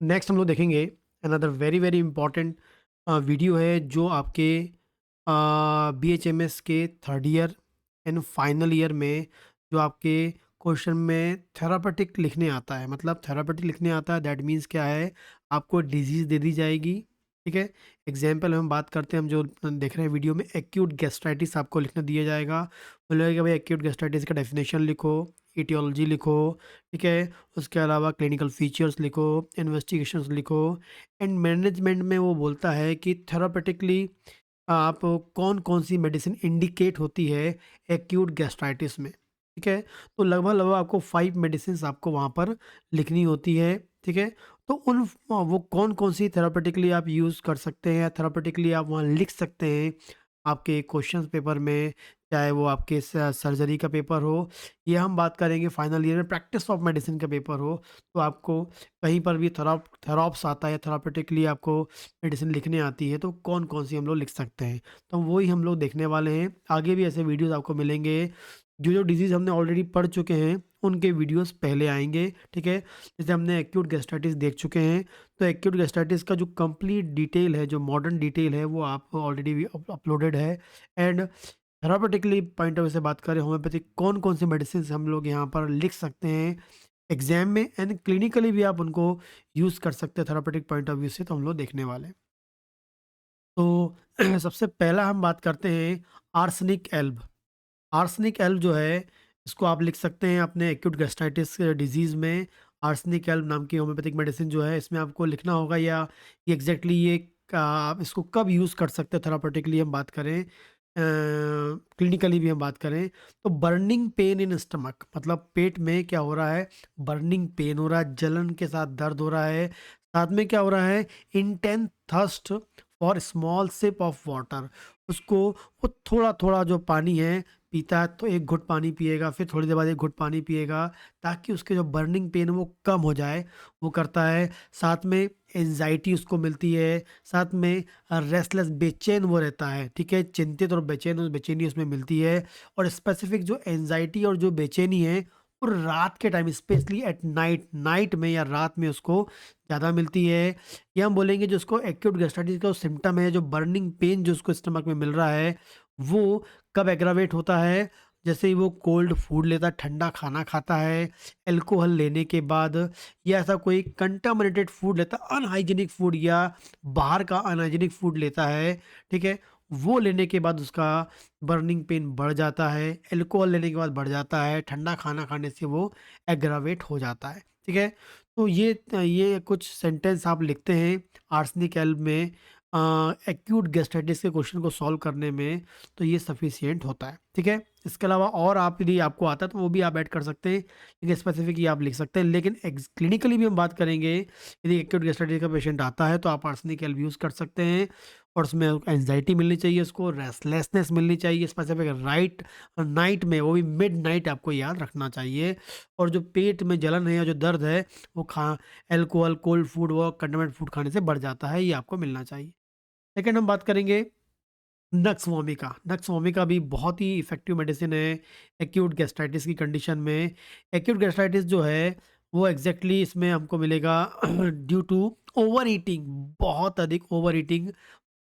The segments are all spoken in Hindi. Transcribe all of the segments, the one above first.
नेक्स्ट हम लोग देखेंगे another very very important video है जो आपके BHMS के third year and final year में जो आपके क्वेश्चन में थेरापेटिक लिखने आता है। मतलब थेरापेटिक लिखने आता है दैट मीन्स क्या है, आपको डिजीज़ दे दी जाएगी। ठीक है, एग्जाम्पल हम बात करते हैं, हम जो देख रहे हैं वीडियो में एक्यूट गैस्ट्राइटिस आपको लिखना दिया जाएगा। बोलेगा कि भाई एक्यूट गैस्ट्राइटिस का डेफिनेशन लिखो, इटियोलॉजी लिखो। ठीक है, उसके अलावा क्लिनिकल फीचर्स लिखो, इन्वेस्टिगेशंस लिखो। एंड मैनेजमेंट में वो बोलता है कि थेरापेटिकली आप कौन-कौन सी मेडिसिन इंडिकेट होती है एक्यूट गैस्ट्राइटिस में। ठीक है, तो लगभग-लगभग आपको 5 मेडिसिन्स आपको वहाँ पर लिखनी होती है। ठीक है, तो वो कौन-कौन सी थेरापेटिकली आप यूज़ कर सकते हैं या थेरापेटिकली आप वहाँ लिख सकते हैं आपके क्वेश्चंस पेपर में, चाहे वो आपके सर्जरी का पेपर हो, ये हम बात करेंगे फाइनल ईयर में प्रैक्टिस ऑफ मेडिसिन का पेपर हो। तो आपको कहीं पर भी थेरॉप्स आता है, थेरापेटिकली आपको मेडिसिन लिखने आती है, तो कौन-कौन सी हम लोग लिख सकते हैं। तो वही हम लोग देखने वाले हैं। आगे भी ऐसे वीडियोज़ आपको मिलेंगे। जो-जो डिज़ीज़ हमने ऑलरेडी पढ़ चुके हैं, उनके वीडियोज़ पहले आएँगे। ठीक है? जैसे हमने एक्यूट गैस्ट्राइटिस देख चुके हैं, तो एक्यूट गैस्ट्राइटिस का जो कंप्लीट डिटेल है, जो मॉडर्न डिटेल है, वो आप ऑलरेडी अपलोडेड है। And therapeutically point of view से बात करें, होम्योपैथिक कौन-कौन सी मेडिसिन्स हम लोग यहाँ पर लिख सकते हैं एग्ज़ाम में, एंड क्लिनिकली भी आप उनको यूज़ कर सकते हैं थेरापेटिक पॉइंट ऑफ व्यू से, तो हम लोग देखने वाले हैं। तो सबसे पहला हम बात करते हैं आर्सेनिक एल्ब। आर्सेनिक एल्ब जो है, इसको आप लिख सकते हैं अपने एक्यूट गैस्ट्राइटिस डिज़ीज़ में। आर्सेनिक एल्ब नाम की होम्योपैथिक मेडिसिन जो है, इसमें आपको लिखना होगा, या ये एग्ज़ैक्टली ये आप इसको कब यूज़ कर सकते हैं थेरापेटिकली हम बात करें, क्लिनिकली भी हम बात करें, तो बर्निंग पेन इन स्टमक, मतलब पेट में क्या हो रहा है, बर्निंग पेन हो रहा है, जलन के साथ दर्द हो रहा है, साथ में क्या हो रहा है, intense thirst for small sip of water. उसको वो थोड़ा-थोड़ा जो पानी है पीता है, तो 1 घुट पानी पिएगा, फिर थोड़ी देर बाद 1 घुट पानी पिएगा, ताकि उसके जो बर्निंग पेन है वो कम हो जाए, वो करता है। साथ में एंग्ज़ायटी उसको मिलती है, साथ में रेस्टलेस बेचैन वो रहता है, ठीक है? चिंतित और बेचैनी उसमें मिलती है। और स्पेसिफ़िक जो एंग्ज़ायटी और जो बेचैनी है, वो रात के टाइम स्पेशली एट नाइट में या रात में उसको ज़्यादा मिलती है। या हम बोलेंगे जो उसको एक्यूट गैस्ट्राइटिस का सिम्पटम है, जो बर्निंग पेन जो उसको स्टमक में मिल रहा है, वो कब एग्रावेट होता है, जैसे ही वो कोल्ड फूड लेता है, ठंडा खाना खाता है, अल्कोहल लेने के बाद, या ऐसा कोई कंटामिनेटेड फूड लेता है, अनहाइजीनिक फूड या बाहर का अनहाइजीनिक फूड लेता है, ठीक है? वो लेने के बाद उसका बर्निंग पेन बढ़ जाता है, अल्कोहल लेने के बाद बढ़ जाता है, ठंडा खाना खाने से वो एग्रावेट हो जाता है, ठीक है? तो ये कुछ सेंटेंस आप लिखते हैं आर्सेनिक एल्ब में एक्यूट गैस्ट्राइटिस के क्वेश्चन को सॉल्व करने में, तो ये सफिशिएंट होता है, ठीक है? इसके अलावा और आप यदि आपको आता है तो वो भी आप ऐड कर सकते हैं, लेकिन स्पेसिफिक ये आप लिख सकते हैं। लेकिन क्लिनिकली भी हम बात करेंगे, यदि एक्यूट गैस्ट्राइटिस का पेशेंट आता है तो आप आर्सेनिक एल्ब यूज़ कर सकते हैं। और उसमें एंग्जाइटी मिलनी चाहिए, उसको रेस्टलेसनेस मिलनी चाहिए, स्पेसिफिक राइट नाइट में, वो भी मिड नाइट आपको याद रखना चाहिए। और जो पेट में जलन है या जो दर्द है, वो अल्कोहल, कोल्ड फूड व कंटामिनेटेड फूड खाने से बढ़ जाता है, ये आपको मिलना चाहिए। सेकंड हम बात करेंगे नक्स वोमिका। नक्स वोमिका भी बहुत ही इफ़ेक्टिव मेडिसिन है एक्यूट गैस्ट्राइटिस की कंडीशन में। एक्यूट गैस्ट्राइटिस जो है, वो एग्ज़ैक्टली इसमें हमको मिलेगा ड्यू टू ओवर ईटिंग, बहुत अधिक ओवर ईटिंग,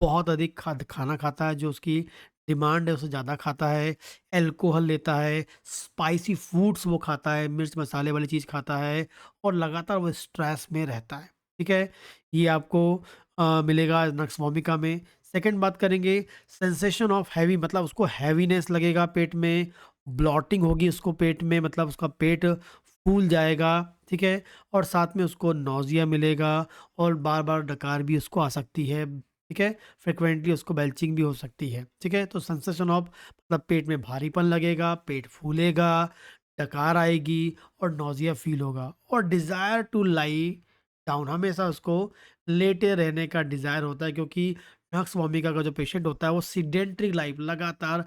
बहुत अधिक खाना खाता है, जो उसकी डिमांड है उससे ज़्यादा खाता है, अल्कोहल लेता है, स्पाइसी फूड्स वो खाता है, मिर्च मसाले वाली चीज़ खाता है, और लगातार वो स्ट्रेस में रहता है, ठीक है? ये आपको मिलेगा नक्स वोमिका में। सेकंड बात करेंगे सेंसेशन ऑफ हैवी, मतलब उसको हैवीनेस लगेगा पेट में, ब्लॉटिंग होगी उसको पेट में, मतलब उसका पेट फूल जाएगा, ठीक है? और साथ में उसको नौज़िया मिलेगा, और बार-बार डकार भी उसको आ सकती है, ठीक है? फ्रीक्वेंटली उसको बेल्चिंग भी हो सकती है, ठीक है? तो सेंसेशन ऑफ मतलब पेट में भारीपन लगेगा, पेट फूलेगा, डकार आएगी, और नौज़िया फ़ील होगा, और डिज़ायर टू लाई डाउन, हमेशा उसको लेटे रहने का डिज़ायर होता है, क्योंकि नक्स वोमिका का जो पेशेंट होता है वो सीडेंटरी लाइफ़, लगातार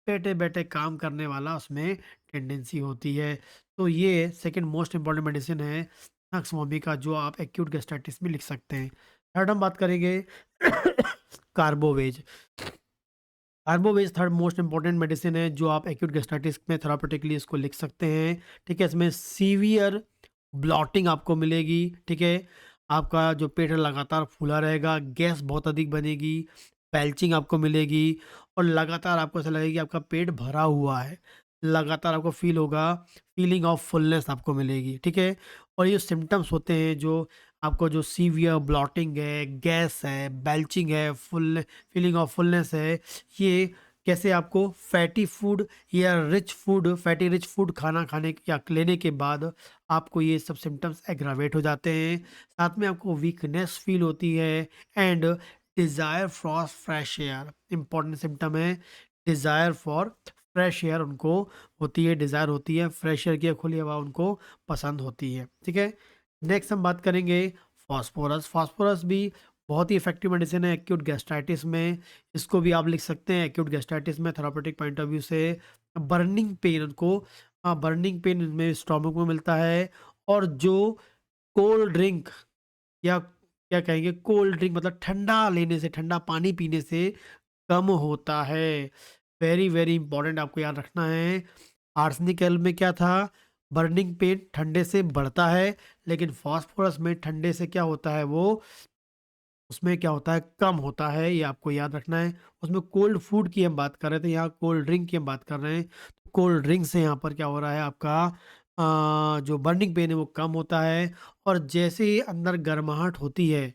बैठे-बैठे काम करने वाला उसमें टेंडेंसी होती है। तो ये सेकंड मोस्ट इम्पोर्टेंट मेडिसिन है नक्स वोमिका, जो आप एक्यूट गैस्ट्राइटिस में लिख सकते हैं। थर्ड हम बात करेंगे carbo veg. Carbo veg third most important medicine है, जो आप एक्यूट गैस्ट्राइटिस में थेरापेटिकली इसको लिख सकते हैं, ठीक है? इसमें सीवियर ब्लॉटिंग आपको मिलेगी, ठीक है? आपका जो पेट है लगातार फूला रहेगा, गैस बहुत अधिक बनेगी, बेल्चिंग आपको मिलेगी और लगातार आपको ऐसा लगेगा कि आपका पेट भरा हुआ है। लगातार आपको फ़ील होगा, फीलिंग ऑफ फुलनेस आपको मिलेगी, ठीक है? और ये सिम्पटम्स होते हैं जो आपको जो सीवियर ब्लॉटिंग है, गैस है, बेल्चिंग है, फीलिंग ऑफ फुलनेस है, ये कैसे आपको फैटी फूड या फैटी रिच फूड खाना खाने या लेने के बाद आपको ये सब सिम्पटम्स एग्रावेट हो जाते हैं। साथ में आपको वीकनेस फील होती है and desire for fresh air important symptom है। डिज़ायर फॉर फ्रेश एयर उनको होती है, डिज़ायर होती है फ्रेश एयर की, खुली हवा उनको पसंद होती है, ठीक है। नेक्स्ट हम बात करेंगे फास्फोरस। फास्फोरस भी बहुत ही इफेक्टिव मेडिसिन है एक्यूट गैस्ट्राइटिस में। इसको भी आप लिख सकते हैं एक्यूट गैस्ट्राइटिस में थेरापेटिक पॉइंट ऑफ व्यू से। बर्निंग पेन उनको बर्निंग पेन में स्टोमक में मिलता है। और जो कोल्ड ड्रिंक या क्या कहेंगे, कोल्ड ड्रिंक मतलब ठंडा लेने से, ठंडा पानी पीने से कम होता है। वेरी वेरी इंपॉर्टेंट आपको याद रखना है। आर्सेनिक एल में क्या था, बर्निंग पेन ठंडे से बढ़ता है, लेकिन फास्फोरस में ठंडे से क्या होता है, वो उसमें क्या होता है, कम होता है। ये आपको याद रखना है। उसमें कोल्ड फूड की हम बात कर रहे थे, यहाँ कोल्ड ड्रिंक की हम बात कर रहे हैं। कोल्ड ड्रिंक से यहाँ पर क्या हो रहा है, आपका जो बर्निंग पेन है वो कम होता है। और जैसे ही अंदर गर्माहट होती है,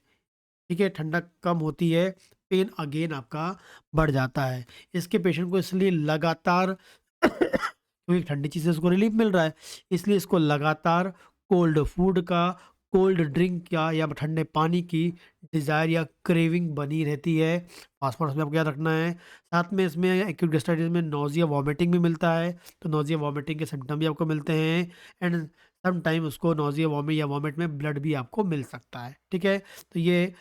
ठीक है, ठंडक कम होती है, पेन अगेन आपका बढ़ जाता है। इसके पेशेंट को इसलिए लगातार क्योंकि ठंडी चीज़ से उसको रिलीफ मिल रहा है, इसलिए इसको लगातार कोल्ड फूड का, कोल्ड ड्रिंक का या ठंडे पानी की डिज़ायर या क्रेविंग बनी रहती है। फास्फोरस में आपको याद रखना है। साथ में इसमें एक्यूट गैस्ट्राइटिस में नोज़िया वॉमिटिंग भी मिलता है, तो नोज़िया वॉमिटिंग के सिम्पटम भी आपको मिलते हैं। एंड सम टाइम उसको नोज़िया वॉमिट या वॉमिट में ब्लड भी आपको मिल सकता है, ठीक है। तो ये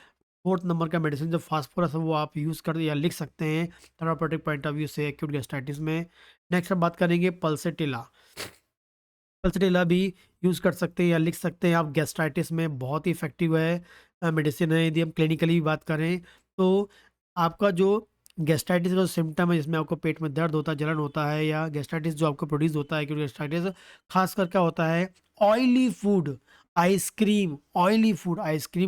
4th नंबर का मेडिसिन जो फास्फोरस है वो आप यूज़ कर या लिख सकते हैं थेरापेटिक पॉइंट ऑफ व्यू से एक्यूट गैस्ट्राइटिस में। नेक्स्ट हम बात करेंगे पल्सेटिला। पल्सेटिला भी यूज़ कर सकते हैं या लिख सकते हैं आप गैस्ट्राइटिस में, बहुत ही इफ़ेक्टिव है मेडिसिन है। यदि हम क्लिनिकली भी बात करें तो आपका जो गैस्ट्राइटिस का जो सिम्पटम है जिसमें आपको पेट में दर्द होता है, जलन होता है, या गैस्ट्राइटिस जो आपको प्रोड्यूस होता है एक्यूट गैस्ट्राइटिस, खासकर क्या होता है, ऑयली फूड, आइसक्रीम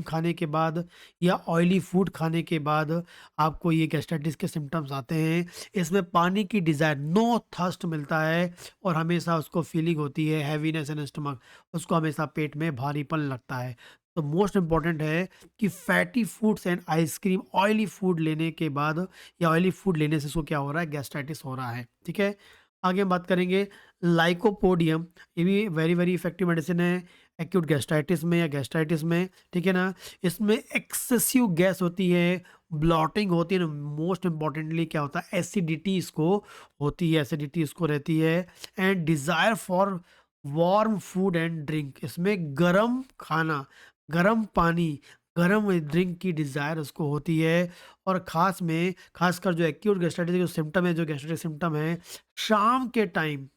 खाने के बाद या ऑयली फूड खाने के बाद आपको ये गैस्ट्राइटिस के सिम्पटम्स आते हैं। इसमें पानी की डिज़ायर, नो थर्स्ट मिलता है और हमेशा उसको फीलिंग होती है हैवीनेस इन स्टमक, उसको हमेशा पेट में भारीपन लगता है। तो मोस्ट इम्पॉर्टेंट है कि fatty foods and ice cream, oily food लेने के बाद या ऑयली फूड लेने से इसको क्या हो रहा है, गैस्ट्राइटिस हो रहा है, ठीक है। आगे हम बात करेंगे लाइकोपोडियम। ये भी वेरी वेरी इफेक्टिव मेडिसिन है एक्यूट गैस्ट्राइटिस में या गैस्ट्राइटिस में, ठीक है ना। इसमें एक्सेसिव गैस होती है, ब्लॉटिंग होती है, मोस्ट इम्पॉर्टेंटली क्या होता है, एसिडिटी इसको होती है, एसिडिटी इसको रहती है। And desire for warm food and drink, इसमें गरम खाना, गरम पानी, गरम ड्रिंक की डिज़ायर उसको होती है। और खासकर जो एक्यूट गैस्ट्राइटिस के जो सिम्पटम है, जो गैस्ट्राइटिस सिम्पटम है, शाम के टाइम,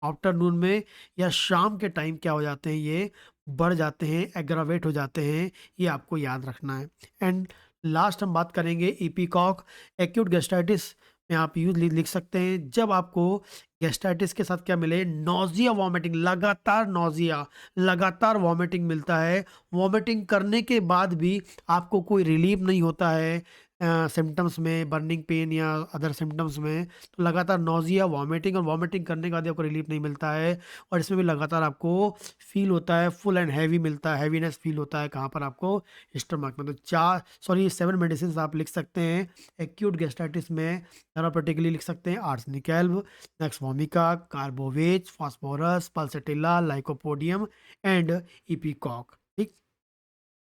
आफ्टरनून में या शाम के टाइम क्या हो जाते हैं, ये बढ़ जाते हैं, एग्रावेट हो जाते हैं। ये आपको याद रखना है। एंड लास्ट हम बात करेंगे इपीकॉक। एक्यूट गैस्ट्राइटिस में आप यूज लिख सकते हैं जब आपको गैस्ट्राइटिस के साथ क्या मिले, नौजिया वॉमिटिंग, लगातार नौजिया, लगातार वॉमिटिंग मिलता है। वॉमिटिंग करने के बाद भी आपको कोई रिलीफ नहीं होता है सिम्पटम्स में, बर्निंग पेन या अदर सिम्पटम्स में। तो लगातार नौजिया, वॉमिटिंग, और वॉमिटिंग करने के बाद भी आपको रिलीफ नहीं मिलता है। और इसमें भी लगातार आपको फील होता है, फुल एंड हैवी मिलता है, हैवीनेस फील होता है कहाँ पर, आपको स्टमक में। तो 7 मेडिसिन आप लिख सकते हैं एक्यूट गैस्ट्राइटिस में। थेरापेटिकली लिख सकते हैं arsenic alb, nux vomica, carbo veg, phosphorus, pulsatilla, lycopodium and इपीकॉक।